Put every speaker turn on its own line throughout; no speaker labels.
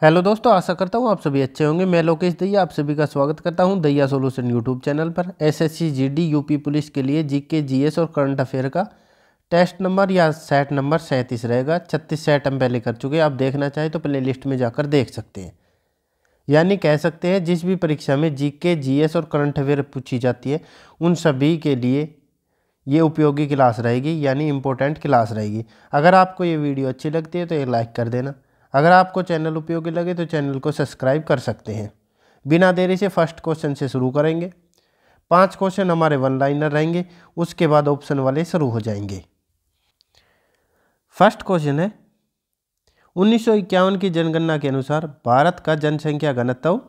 Hello दोस्तों, आशा करता हूँ आप सभी अच्छे होंगे। मैं लोकेश दहिया आप सभी का स्वागत करता हूँ दहिया सॉल्यूशन यूट्यूब चैनल पर। एसएससी जीडी यूपी पुलिस के लिए जीके जीएस और करंट अफेयर का टेस्ट नंबर या सेट नंबर 37 रहेगा। 36 सेट हम पहले कर चुके हैं। आप देखना चाहें तो प्ले लिस्ट में जाकर देख सकते हैं। यानी कह सकते हैं जिस भी परीक्षा में जीके जीएस और करंट अफेयर पूछी जाती है उन सभी के लिए ये उपयोगी क्लास रहेगी, यानी इम्पोर्टेंट क्लास रहेगी। अगर आपको ये वीडियो अच्छी लगती है तो एक लाइक कर देना। अगर आपको चैनल उपयोगी लगे तो चैनल को सब्सक्राइब कर सकते हैं। बिना देरी से फर्स्ट क्वेश्चन से शुरू करेंगे। 5 क्वेश्चन हमारे वन लाइनर रहेंगे, उसके बाद ऑप्शन वाले शुरू हो जाएंगे। फर्स्ट क्वेश्चन है 1951 की जनगणना के अनुसार भारत का जनसंख्या घनत्व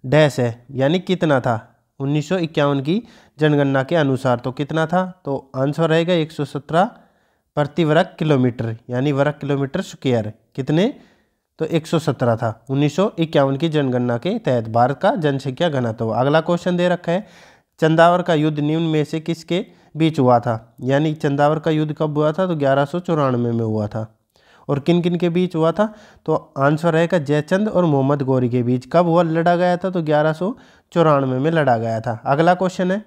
डैश है, यानी कितना था। 1951 की जनगणना के अनुसार तो कितना था, तो आंसर रहेगा 117 प्रति वर्ग किलोमीटर, यानी वर्ग किलोमीटर स्क्वायर। कितने, तो 117 था 1951 की जनगणना के तहत भारत का जनसंख्या घनत्व। अगला क्वेश्चन दे रखा है चंदावर का युद्ध निम्न में से किसके बीच हुआ था, यानी चंदावर का युद्ध कब हुआ था, तो 1194 में हुआ था। और किन किन के बीच हुआ था, तो आंसर रहेगा जयचंद और मोहम्मद गौरी के बीच। कब हुआ, लड़ा गया था, तो 1194 में लड़ा गया था। अगला क्वेश्चन है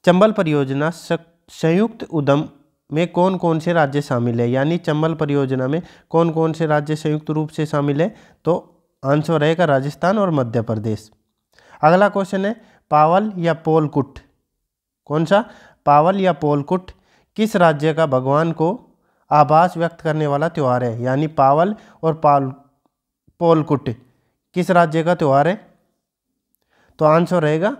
चंबल परियोजना संयुक्त उद्यम में कौन कौन से राज्य शामिल है, यानी चंबल परियोजना में कौन कौन से राज्य संयुक्त रूप से शामिल है, तो आंसर रहेगा राजस्थान और मध्य प्रदेश। अगला क्वेश्चन है पावल या पोलकुट, कौन सा, पावल या पोलकुट किस राज्य का भगवान को आभास व्यक्त करने वाला त्यौहार है, यानी पावल और पोलकुट किस राज्य का त्यौहार है, तो आंसर रहेगा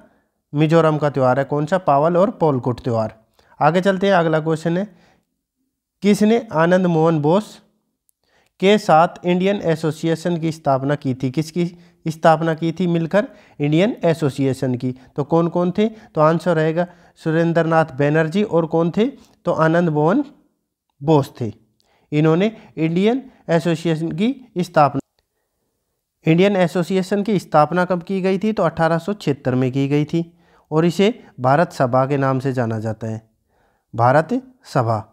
मिजोरम का त्यौहार है। कौन सा, पावल और पोलकुट त्यौहार। आगे चलते हैं। अगला क्वेश्चन है किसने आनंद मोहन बोस के साथ इंडियन एसोसिएशन की स्थापना की थी, किसकी स्थापना की थी मिलकर, इंडियन एसोसिएशन की। तो कौन कौन थे, तो आंसर रहेगा सुरेंद्रनाथ बैनर्जी और कौन थे, तो आनंद मोहन बोस थे। इन्होंने इंडियन एसोसिएशन की स्थापना कब की गई थी, तो 1876 में की गई थी और इसे भारत सभा के नाम से जाना जाता है। भारत सभा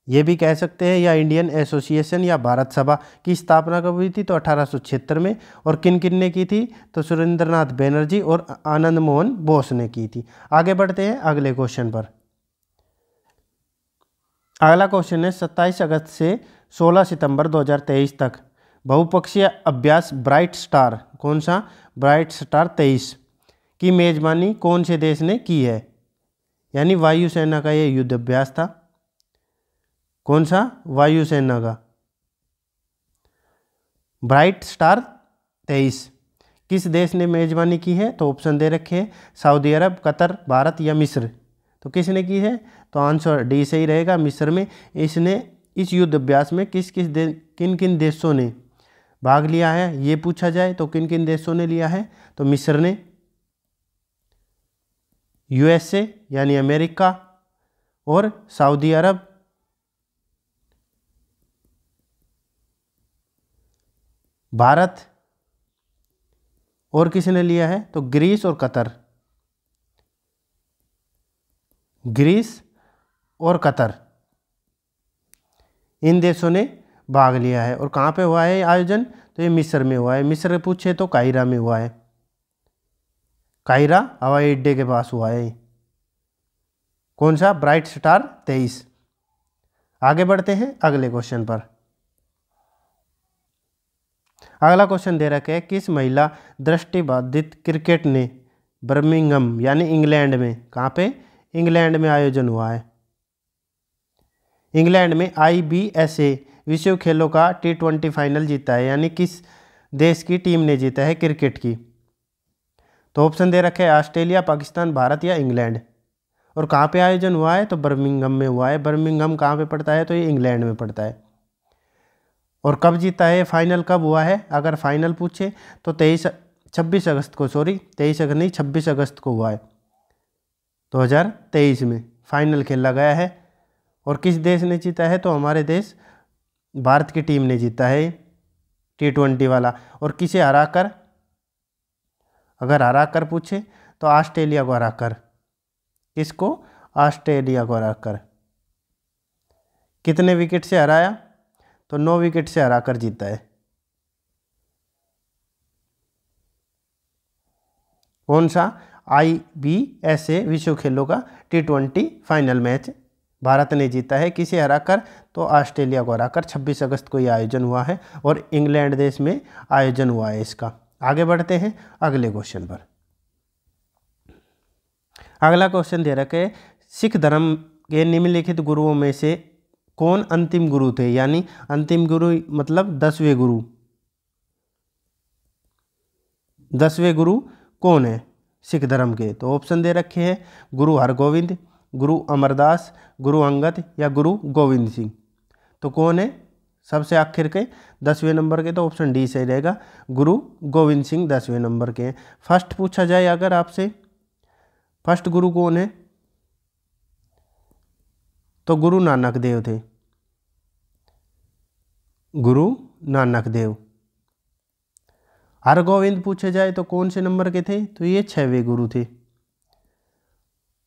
ये भी कह सकते हैं, या इंडियन एसोसिएशन या भारत सभा की स्थापना कब हुई थी, तो 1876 में। और किन किन ने की थी, तो सुरेंद्रनाथ बैनर्जी और आनंद मोहन बोस ने की थी। आगे बढ़ते हैं अगले क्वेश्चन पर। अगला क्वेश्चन है 27 अगस्त से 16 सितंबर 2023 तक बहुपक्षीय अभ्यास ब्राइट स्टार, कौन सा, ब्राइट स्टार 23 की मेजबानी कौन से देश ने की है, यानी वायुसेना का ये युद्ध अभ्यास था। कौन सा, वायुसेना का। ब्राइट स्टार 23 किस देश ने मेजबानी की है, तो ऑप्शन दे रखे हैं सऊदी अरब, कतर, भारत या मिस्र। तो किसने की है, तो आंसर डी सही रहेगा, मिस्र में। इसने इस युद्ध अभ्यास में किन किन देशों ने भाग लिया है, ये पूछा जाए तो किन किन देशों ने लिया है, तो मिस्र ने, यूएसए यानी अमेरिका और सऊदी अरब, भारत, और किसने लिया है, तो ग्रीस और कतर। ग्रीस और कतर इन देशों ने भाग लिया है। और कहाँ पे हुआ है आयोजन, तो ये मिस्र में हुआ है। मिस्र पूछे तो काहिरा में हुआ है, काहिरा हवाई अड्डे के पास हुआ है। कौन सा, ब्राइट स्टार 23। आगे बढ़ते हैं अगले क्वेश्चन पर। अगला क्वेश्चन दे रखा है किस महिला दृष्टिबाधित क्रिकेट ने बर्मिंघम यानी इंग्लैंड में, कहाँ पे, इंग्लैंड में आयोजन हुआ है। इंग्लैंड में IBSA विश्व खेलों का T20 फाइनल जीता है, यानी किस देश की टीम ने जीता है क्रिकेट की। तो ऑप्शन दे रखे हैं ऑस्ट्रेलिया, पाकिस्तान, भारत या इंग्लैंड। और कहाँ पे आयोजन हुआ है, तो बर्मिंघम में हुआ है। बर्मिंघम कहाँ पे पड़ता है, तो ये इंग्लैंड में पड़ता है। और कब जीता है, फाइनल कब हुआ है, अगर फाइनल पूछे तो 26 अगस्त को, 26 अगस्त को हुआ है 2023 में फाइनल खेला गया है। और किस देश ने जीता है, तो हमारे देश भारत की टीम ने जीता है T20 वाला। और किसे हराकर, अगर हराकर पूछे तो ऑस्ट्रेलिया को हराकर। किसको, ऑस्ट्रेलिया को हराकर। कितने विकेट से हराया, तो 9 विकेट से हराकर जीता है। कौन सा? IBSA विश्व खेलों का T20 फाइनल मैच भारत ने जीता है। किसे हराकर? तो ऑस्ट्रेलिया को हराकर। 26 अगस्त को यह आयोजन हुआ है और इंग्लैंड देश में आयोजन हुआ है इसका। आगे बढ़ते हैं अगले क्वेश्चन पर। अगला क्वेश्चन दे रखे है, सिख धर्म के निम्नलिखित गुरुओं में से कौन अंतिम गुरु थे? यानी अंतिम गुरु मतलब 10वें गुरु। 10वें गुरु कौन है सिख धर्म के? तो ऑप्शन दे रखे हैं, गुरु हरगोविंद, गुरु अमरदास, गुरु अंगद या गुरु गोविंद सिंह। तो कौन है सबसे आखिर के 10वें नंबर के? तो ऑप्शन डी सही रहेगा, गुरु गोविंद सिंह 10वें नंबर के हैं। फर्स्ट पूछा जाए अगर आपसे, फर्स्ट गुरु कौन है? तो गुरु नानक देव थे, गुरु नानक देव। हरगोविंद पूछे जाए तो कौन से नंबर के थे? तो ये 6वें गुरु थे।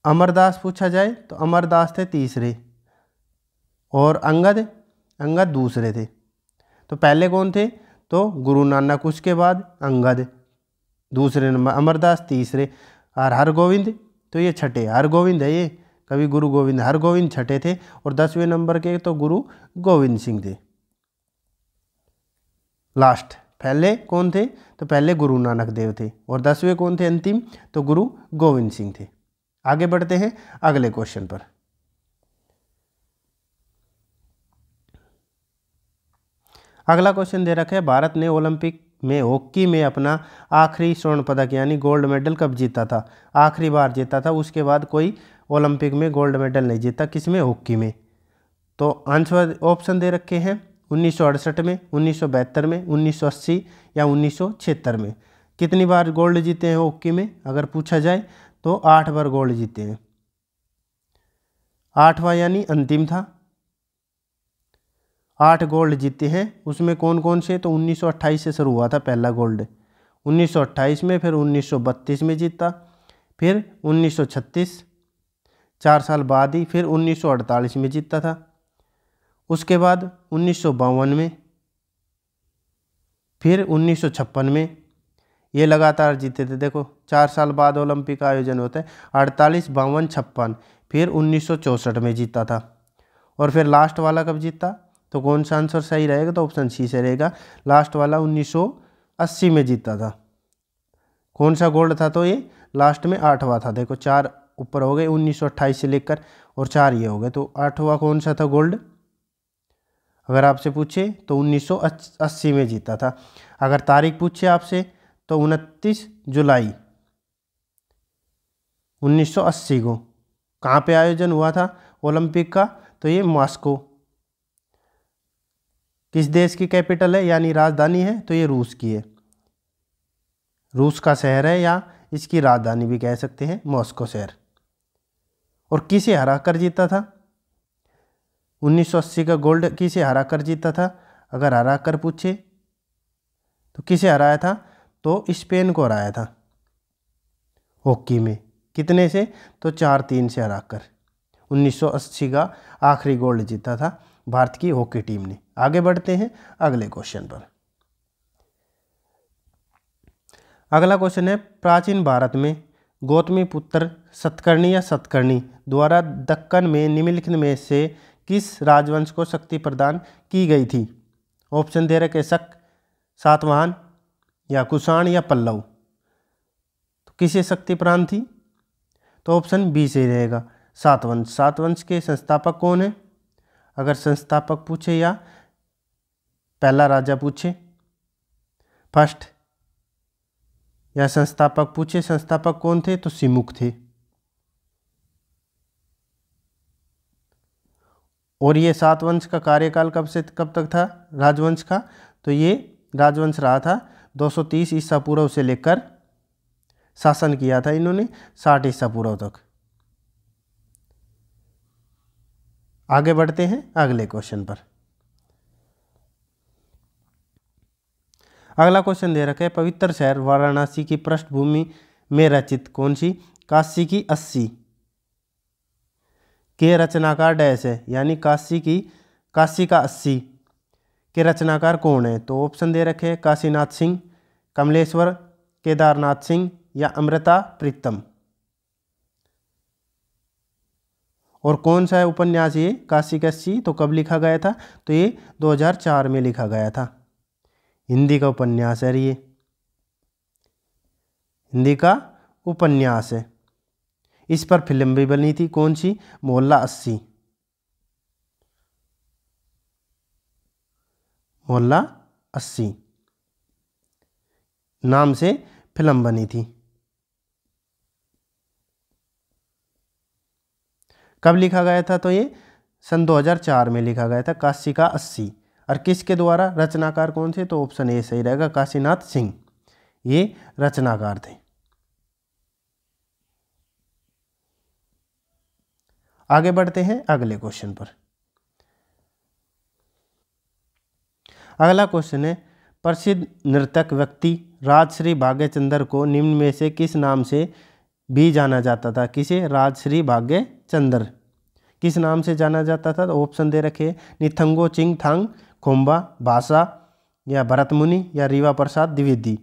अमरदास पूछा जाए तो अमरदास थे 3रे और अंगद दूसरे थे। तो पहले कौन थे? तो गुरु नानक, उसके बाद अंगद दूसरे नंबर, अमरदास 3रे और हरगोविंद तो ये 6ठे। हरगोविंद है ये, कवि गुरु गोविंद, हरगोविंद 6ठे थे और 10वें नंबर के तो गुरु गोविंद सिंह थे लास्ट। पहले कौन थे? तो पहले गुरु नानक देव थे और 10वें कौन थे अंतिम? तो गुरु गोविंद सिंह थे। आगे बढ़ते हैं अगले क्वेश्चन पर। अगला क्वेश्चन दे रखा है, भारत ने ओलंपिक में हॉकी में अपना आखिरी स्वर्ण पदक यानी गोल्ड मेडल कब जीता था? आखिरी बार जीता था, उसके बाद कोई ओलंपिक में गोल्ड मेडल नहीं जीता। किसमें? हॉकी में। तो आंसर ऑप्शन दे रखे हैं, 1968 में, 1972 में, 1980 या 1976 में। कितनी बार गोल्ड जीते हैं हॉकी में अगर पूछा जाए? तो 8 बार गोल्ड जीते हैं। 8वां यानी अंतिम था। 8 गोल्ड जीते हैं, उसमें कौन कौन से? तो 1928 से शुरू हुआ था पहला गोल्ड, 1928 में, फिर 1932 में जीता, फिर 1936 4 साल बाद ही, फिर 1948 में जीता था, उसके बाद 1952 में, फिर 1956 में। ये लगातार जीते थे। देखो 4 साल बाद ओलंपिक का आयोजन होता है, 48, 52, 56, फिर 1964 में जीता था। और फिर लास्ट वाला कब जीता? तो कौन सा आंसर सही रहेगा? तो ऑप्शन सी से रहेगा, लास्ट वाला 1980 में जीता था। कौन सा गोल्ड था? तो ये लास्ट में 8वां था। देखो 4 ऊपर हो गए 1928 से लेकर और 4 ये हो गए, तो 8वां कौन सा था गोल्ड अगर आपसे पूछे? तो 1980 में जीता था। अगर तारीख पूछे आपसे तो 29 जुलाई 1980 को। कहाँ पे आयोजन हुआ था ओलंपिक का? तो ये मॉस्को। किस देश की कैपिटल है यानी राजधानी है? तो ये रूस की है, रूस का शहर है या इसकी राजधानी भी कह सकते हैं, मॉस्को शहर। और किसे हरा कर जीता था? 1980 का गोल्ड किसे हरा कर जीता था अगर हरा कर पूछे तो? किसे हराया था? तो स्पेन को हराया था हॉकी में। कितने से? तो 4-3 से हराकर 1980 का आखिरी गोल्ड जीता था भारत की हॉकी टीम ने। आगे बढ़ते हैं अगले क्वेश्चन पर। अगला क्वेश्चन है, प्राचीन भारत में गौतमी पुत्र सतकर्णी या सतकर्णी द्वारा दक्कन में निम्नलिखित में से किस राजवंश को शक्ति प्रदान की गई थी? ऑप्शन दे रखे शक, सातवाहन या कुषाण या पल्लव। तो किसे शक्ति प्रदान थी? तो ऑप्शन बी से रहेगा, सातवंश। सातवंश के संस्थापक कौन है अगर संस्थापक पूछे या पहला राजा पूछे फर्स्ट, या संस्थापक पूछे संस्थापक कौन थे? तो सिमुक थे। और ये सातवंश का कार्यकाल कब से कब तक था राजवंश का? तो ये राजवंश रहा था 230 ईसा पूर्व से लेकर, शासन किया था इन्होंने 60 ईसा पूर्व तक। आगे बढ़ते हैं अगले क्वेश्चन पर। अगला क्वेश्चन दे रखा है, पवित्र शहर वाराणसी की पृष्ठभूमि में रचित कौन सी काशी की 80 के रचनाकार डैश है? यानी काशी का 80 के रचनाकार कौन है? तो ऑप्शन दे रखे हैं काशीनाथ सिंह, कमलेश्वर, केदारनाथ सिंह या अमृता प्रीतम। और कौन सा है उपन्यास ये काशी कस्सी? तो कब लिखा गया था? तो ये 2004 में लिखा गया था। हिंदी का उपन्यास है ये, हिंदी का उपन्यास है। इस पर फिल्म भी बनी थी, कौन सी? मोहल्ला 80, मोहल्ला 80 नाम से फिल्म बनी थी। कब लिखा गया था? तो ये सन 2004 में लिखा गया था, काशी का 80। और किसके द्वारा? रचनाकार कौन थे? तो ऑप्शन ए सही रहेगा, काशीनाथ सिंह, ये रचनाकार थे। आगे बढ़ते हैं अगले क्वेश्चन पर। अगला क्वेश्चन है, प्रसिद्ध नर्तक व्यक्ति राजश्री भाग्यचंद्र को निम्न में से किस नाम से भी जाना जाता था? किसे? राजश्री भाग्यचंद्र किस नाम से जाना जाता था? तो ऑप्शन दे रखे निथंगो चिंग थांग खोम्बा भाषा या भरत मुनि या रीवा प्रसाद द्विवेदी।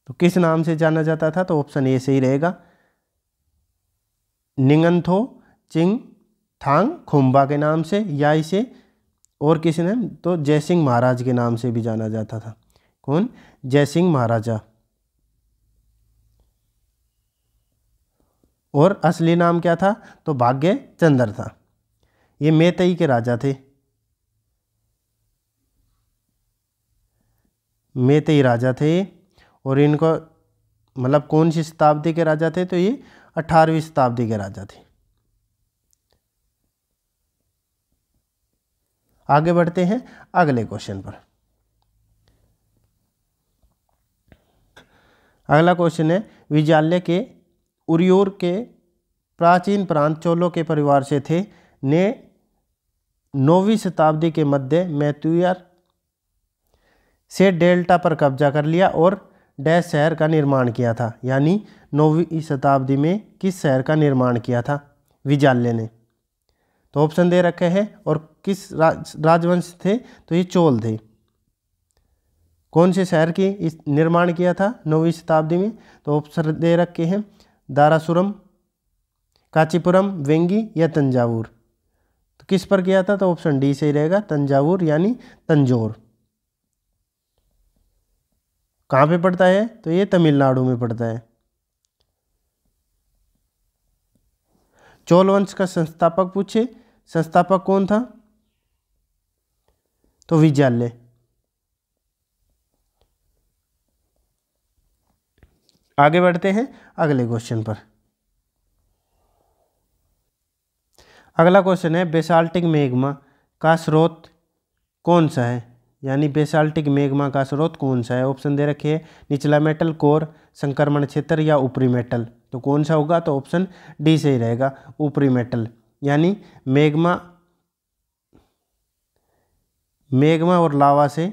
तो किस नाम से जाना जाता था? तो ऑप्शन ए सही रहेगा, निंगथो चिंग थांग खोम्बा के नाम से, या इसे और किसी ने तो जयसिंह महाराज के नाम से भी जाना जाता था। कौन? जयसिंह महाराजा। और असली नाम क्या था? तो भाग्यचंद्र था। ये मैतेई के राजा थे, मैतेई राजा थे। और इनको मतलब कौन सी शताब्दी के राजा थे? तो ये 18वीं शताब्दी के राजा थे। आगे बढ़ते हैं अगले क्वेश्चन पर। अगला क्वेश्चन है, विजाल्य के उरियूर के प्राचीन प्रांत चोलों के परिवार से थे, ने 9वीं शताब्दी के मध्य मैत्यूर से डेल्टा पर कब्जा कर लिया और डैश शहर का निर्माण किया था। यानी 9वीं शताब्दी में किस शहर का निर्माण किया था विजाल्य ने? तो ऑप्शन दे रखे हैं। और किस राजवंश थे? तो ये चोल थे। कौन से शहर की इस निर्माण किया था 9वीं शताब्दी में? तो ऑप्शन दे रखे हैं दारासुरम, कांचीपुरम, वेंगी या तंजावुर। तो किस पर किया था? तो ऑप्शन डी सही रहेगा, तंजावुर यानी तंजौर। कहाँ पे पड़ता है? तो ये तमिलनाडु में पड़ता है। चोल वंश का संस्थापक पूछे, संस्थापक कौन था? तो विजाल्य। आगे बढ़ते हैं अगले क्वेश्चन पर। अगला क्वेश्चन है, बेसाल्टिक मैग्मा का स्रोत कौन सा है? यानी बेसाल्टिक मैग्मा का स्रोत कौन सा है? ऑप्शन दे रखे हैं निचला मेटल कोर, संक्रमण क्षेत्र या ऊपरी मेटल। तो कौन सा होगा? तो ऑप्शन डी सही रहेगा, ऊपरी मेटल। यानी मैग्मा और लावा से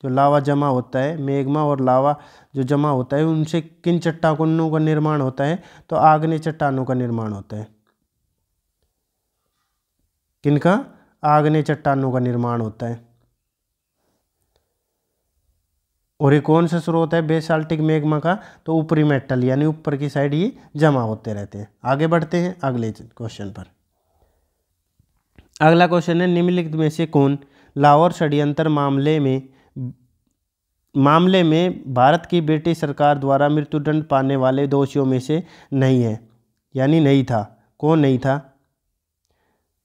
जो लावा जमा होता है, मैग्मा और लावा जो जमा होता है, उनसे किन चट्टानों का निर्माण होता है? तो आग्नेय चट्टानों का निर्माण होता है। किनका? आग्नेय चट्टानों का निर्माण होता है। और ये कौन सा स्रोत है बेसाल्टिक मैग्मा का? तो ऊपरी मेटल, यानी ऊपर की साइड ये जमा होते रहते हैं। आगे बढ़ते हैं अगले क्वेश्चन पर। अगला क्वेश्चन है, निम्नलिखित में से कौन लाहौर षड्यंत्र मामले में भारत की ब्रिटिश सरकार द्वारा मृत्युदंड पाने वाले दोषियों में से नहीं है? यानी नहीं था। कौन नहीं था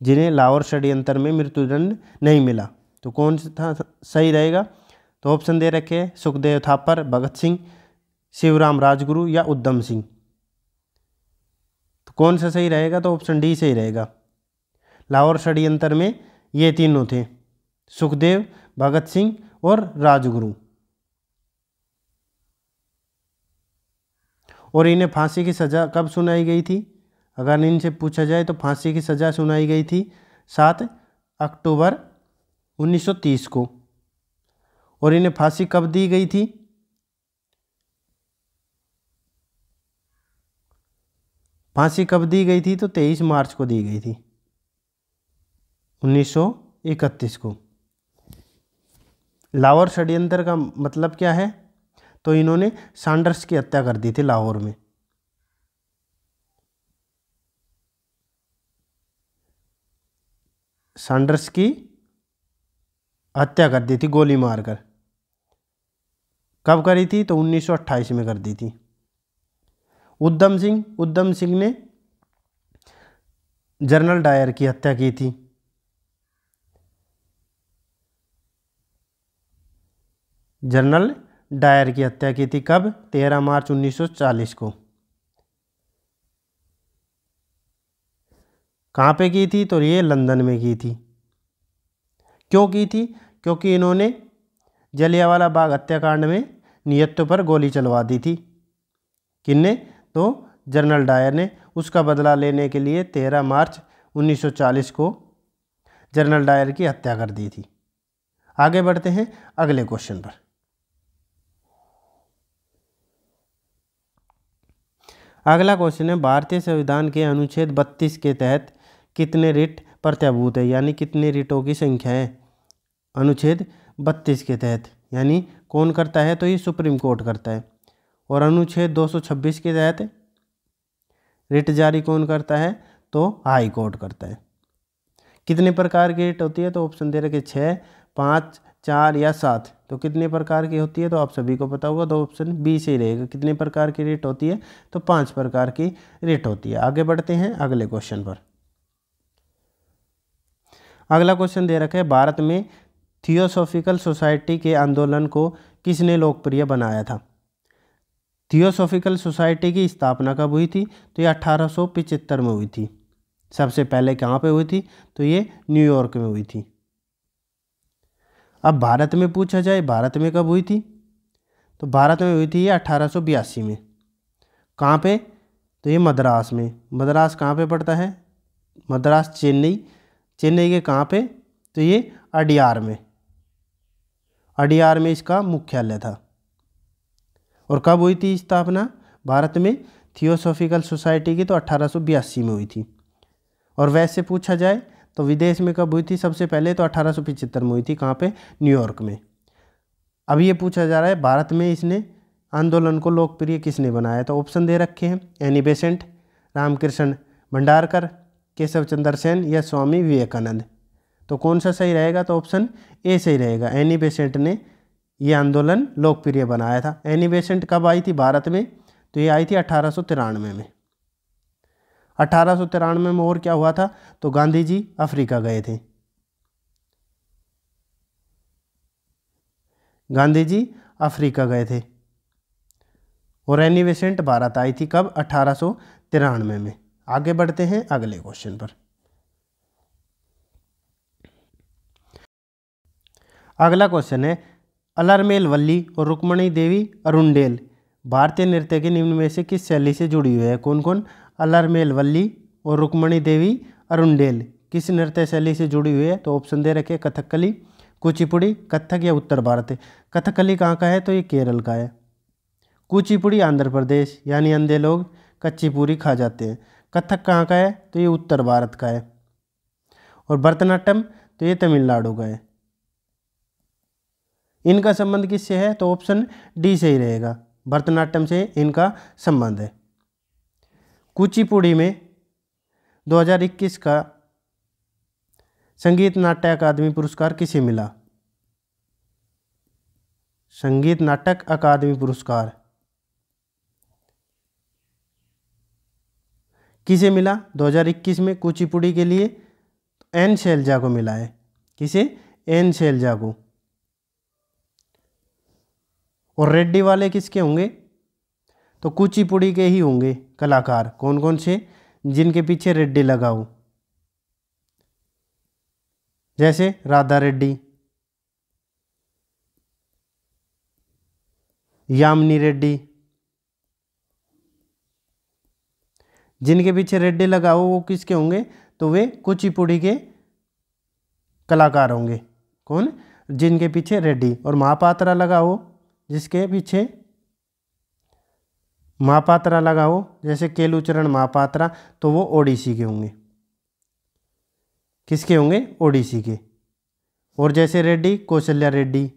जिन्हें लाहौर षड्यंत्र में मृत्युदंड नहीं मिला? तो कौन था सही रहेगा? तो ऑप्शन दे रखे हैं सुखदेव थापर, भगत सिंह, शिवराम राजगुरु या उधम सिंह। तो कौन सा सही रहेगा? तो ऑप्शन डी सही रहेगा। लाहौर षड्यंत्र में ये तीनों थे, सुखदेव, भगत सिंह और राजगुरु। और इन्हें फांसी की सज़ा कब सुनाई गई थी? अगर इनसे पूछा जाए तो फांसी की सज़ा सुनाई गई थी 7 अक्टूबर 1930 को। और इन्हें फांसी कब दी गई थी? फांसी कब दी गई थी? तो 23 मार्च को दी गई थी 1931 31 को। लाहौर षड्यंत्र का मतलब क्या है? तो इन्होंने सैंडर्स की हत्या कर दी थी लाहौर में। सैंडर्स की हत्या कर दी थी गोली मारकर। कब करी थी? तो 1928 में कर दी थी। उधम सिंह ने जनरल डायर की हत्या की थी। जनरल डायर की हत्या की थी कब? 13 मार्च 1940 को। कहाँ पे की थी? तो ये लंदन में की थी। क्यों की थी? क्योंकि इन्होंने जलियांवाला बाग हत्याकांड में निहत्थों पर गोली चलवा दी थी। किसने? तो जनरल डायर ने। उसका बदला लेने के लिए 13 मार्च 1940 को जनरल डायर की हत्या कर दी थी। आगे बढ़ते हैं अगले क्वेश्चन पर। अगला क्वेश्चन है, भारतीय संविधान के अनुच्छेद 32 के तहत कितने रिट प्रत्याभूत है, यानी कितने रिटों की संख्या है? अनुच्छेद 32 के तहत यानी कौन करता है? तो ये सुप्रीम कोर्ट करता है। और अनुच्छेद 226 के तहत रिट जारी कौन करता है? तो हाई कोर्ट करता है। कितने प्रकार की रिट होती है? तो ऑप्शन दे रखे 6, 5, 4 या 7। तो कितने प्रकार की होती है? तो आप सभी को पता होगा, तो ऑप्शन बी से ही रहेगा। कितने प्रकार की रिट होती है? तो 5 प्रकार की रिट होती है। आगे बढ़ते हैं अगले क्वेश्चन पर। अगला क्वेश्चन दे रखा है, भारत में थियोसॉफिकल सोसाइटी के आंदोलन को किसने लोकप्रिय बनाया था? थियोसॉफिकल सोसाइटी की स्थापना कब हुई थी? तो ये 1875 में हुई थी। सबसे पहले कहाँ पे हुई थी? तो ये न्यूयॉर्क में हुई थी। अब भारत में पूछा जाए, भारत में कब हुई थी? तो भारत में हुई थी ये 1882 में। कहाँ पे? तो ये मद्रास में। मद्रास कहाँ पे पड़ता है? मद्रास चेन्नई। चेन्नई के कहाँ पे? तो ये अडियार में। अडियार में इसका मुख्यालय था। और कब हुई थी स्थापना भारत में थियोसॉफिकल सोसाइटी की? तो 1882 में हुई थी। और वैसे पूछा जाए तो विदेश में कब हुई थी सबसे पहले? तो 1875 में हुई थी। कहाँ पे? न्यूयॉर्क में। अब ये पूछा जा रहा है भारत में इसने आंदोलन को लोकप्रिय किसने बनाया? तो ऑप्शन दे रखे हैं, एनी बेसेंट, रामकृष्ण भंडारकर, केशव चंद्र सेन या स्वामी विवेकानंद। तो कौन सा सही रहेगा? तो ऑप्शन ए सही रहेगा। एनी बेसेंट ने ये आंदोलन लोकप्रिय बनाया था। एनी बेसेंट कब आई थी भारत में? तो ये आई थी 1893 में। 1893 में और क्या हुआ था? तो गांधी जी अफ्रीका गए थे। गांधी जी अफ्रीका गए थे। और एनी बेसेंट भारत आई थी कब? 1893 में। आगे बढ़ते हैं अगले क्वेश्चन पर। अगला क्वेश्चन है, अलरमेल वल्ली और रुक्मणी देवी अरुंडेल भारतीय नृत्य के निम्न में से किस शैली से जुड़ी हुई है? कौन कौन? अलरमेल वल्ली और रुक्मणी देवी अरुंडेल किस नृत्य शैली से जुड़ी हुई है? तो ऑप्शन दे रखे, कथकली, कुचिपुड़ी, कथक या उत्तर भारत। कथकली कहाँ का है? तो ये केरल का है। कुचिपुड़ी आंध्र प्रदेश, यानी अंधे लोग कच्ची पूरी खा जाते हैं। कथक कहाँ का है? तो ये उत्तर भारत का है। और भरतनाट्यम तो ये तमिलनाडु का है। इनका संबंध किससे है? तो ऑप्शन डी से ही रहेगा, भरतनाट्यम से इनका संबंध है। कुचिपुड़ी में 2021 का संगीत नाट्य अकादमी पुरस्कार किसे मिला? संगीत नाटक अकादमी पुरस्कार किसे मिला 2021 में कुचिपुड़ी के लिए? एन शैलजा को मिला है। किसे? एन शैलजा को। और रेड्डी वाले किसके होंगे? तो कुचिपुड़ी के ही होंगे कलाकार। कौन कौन से? जिनके पीछे रेड्डी लगा हो, जैसे राधा रेड्डी, यामिनी रेड्डी। जिनके पीछे रेड्डी लगा हो वो किसके होंगे? तो वे कुचिपुड़ी के कलाकार होंगे। कौन? जिनके पीछे रेड्डी। और महापात्रा लगा हो, जिसके पीछे महापात्रा लगा हो, जैसे केलुचरण महापात्रा, तो वो ओडिसी के होंगे। किसके होंगे? ओडिसी के। और जैसे रेड्डी, कौशल्या रेड्डी,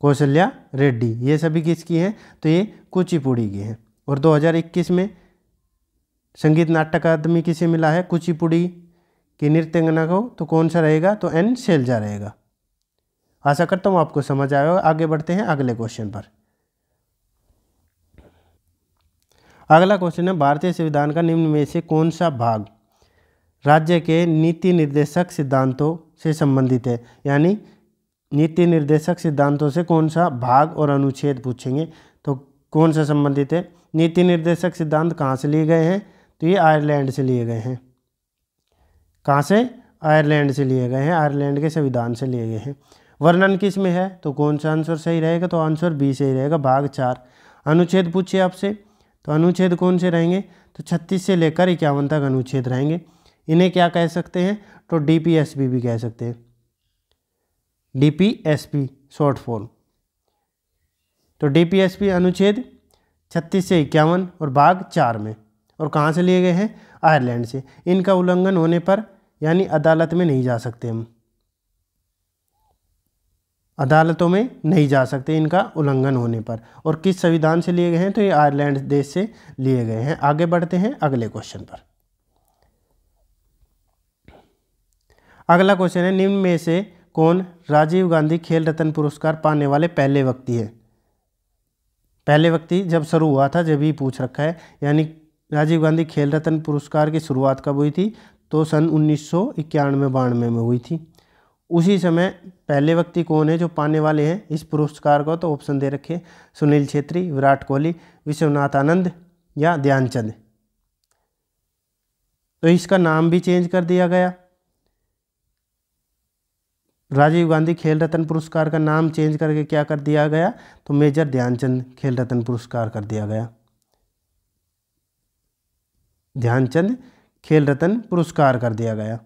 कौशल्या रेड्डी, ये सभी किसकी हैं? तो ये कुचिपुड़ी की हैं। और 2021 में संगीत नाट्य अकादमी किसे मिला है? कुचिपुड़ी की नृत्यांगना को। तो कौन सा रहेगा? तो एन शैलजा रहेगा। आशा करता हूँ आपको समझ आएगा। आगे बढ़ते हैं अगले क्वेश्चन पर। अगला क्वेश्चन है, भारतीय संविधान का निम्न में से कौन सा भाग राज्य के नीति निर्देशक सिद्धांतों से संबंधित है? यानी नीति निर्देशक सिद्धांतों से कौन सा भाग और अनुच्छेद पूछेंगे, तो कौन सा संबंधित है? नीति निर्देशक सिद्धांत कहाँ से लिए गए हैं? तो ये आयरलैंड से लिए गए हैं। कहाँ से? आयरलैंड से लिए गए हैं, आयरलैंड के संविधान से लिए गए हैं। वर्णन किस में है? तो कौन सा आंसर सही रहेगा? तो आंसर बी सही रहेगा, भाग 4। अनुच्छेद पूछिए आपसे, तो अनुच्छेद कौन से रहेंगे? तो 36 से लेकर 51 तक अनुच्छेद रहेंगे। इन्हें क्या कह सकते हैं? तो DPSP भी कह सकते हैं, DPSP शॉर्ट फॉर्म। तो DPSP अनुच्छेद 36 से 51 और भाग 4 में, और कहाँ से लिए गए हैं? आयरलैंड से। इनका उल्लंघन होने पर यानी अदालत में नहीं जा सकते, हम अदालतों में नहीं जा सकते इनका उल्लंघन होने पर। और किस संविधान से लिए गए हैं? तो ये आयरलैंड देश से लिए गए हैं। आगे बढ़ते हैं अगले क्वेश्चन पर। अगला क्वेश्चन है, निम्न में से कौन राजीव गांधी खेल रत्न पुरस्कार पाने वाले पहले व्यक्ति है? पहले व्यक्ति जब शुरू हुआ था जब ही पूछ रखा है, यानी राजीव गांधी खेल रत्न पुरस्कार की शुरुआत कब हुई थी? तो सन 1991-92 में हुई थी। उसी समय पहले व्यक्ति कौन है जो पाने वाले हैं इस पुरस्कार को? तो ऑप्शन दे रखे, सुनील छेत्री, विराट कोहली, विश्वनाथ आनंद या ध्यानचंद। तो इसका नाम भी चेंज कर दिया गया, राजीव गांधी खेल रत्न पुरस्कार का नाम चेंज करके क्या कर दिया गया? तो मेजर ध्यानचंद खेल रत्न पुरस्कार कर दिया गया। ध्यानचंद खेल रत्न पुरस्कार कर दिया गया।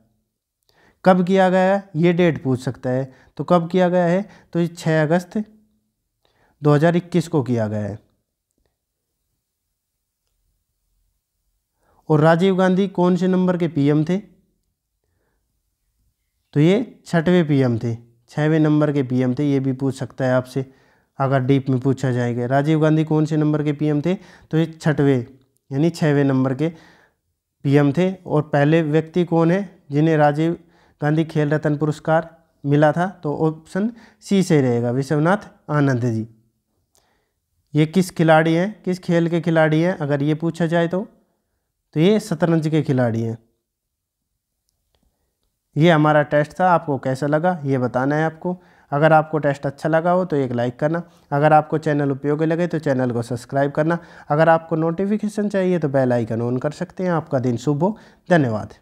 कब किया गया है? ये डेट पूछ सकता है, तो कब किया गया है? तो 6 अगस्त 2021 को किया गया है। और राजीव गांधी कौन से नंबर के PM थे? तो ये 6वें PM थे, 6वें नंबर के PM थे। ये भी पूछ सकता है आपसे अगर डीप में पूछा जाएगा। राजीव गांधी कौन से नंबर के PM थे? तो ये 6वें यानी 6वें नंबर के PM थे। और पहले व्यक्ति कौन है जिन्हें राजीव गांधी खेल रत्न पुरस्कार मिला था? तो ऑप्शन सी से रहेगा, विश्वनाथ आनंद जी। ये किस खिलाड़ी हैं, किस खेल के खिलाड़ी हैं अगर ये पूछा जाए तो ये शतरंज के खिलाड़ी हैं। ये हमारा टेस्ट था, आपको कैसा लगा ये बताना है आपको। अगर आपको टेस्ट अच्छा लगा हो तो एक लाइक करना, अगर आपको चैनल उपयोगी लगे तो चैनल को सब्सक्राइब करना, अगर आपको नोटिफिकेशन चाहिए तो बेल आइकन ऑन कर सकते हैं। आपका दिन शुभ हो, धन्यवाद।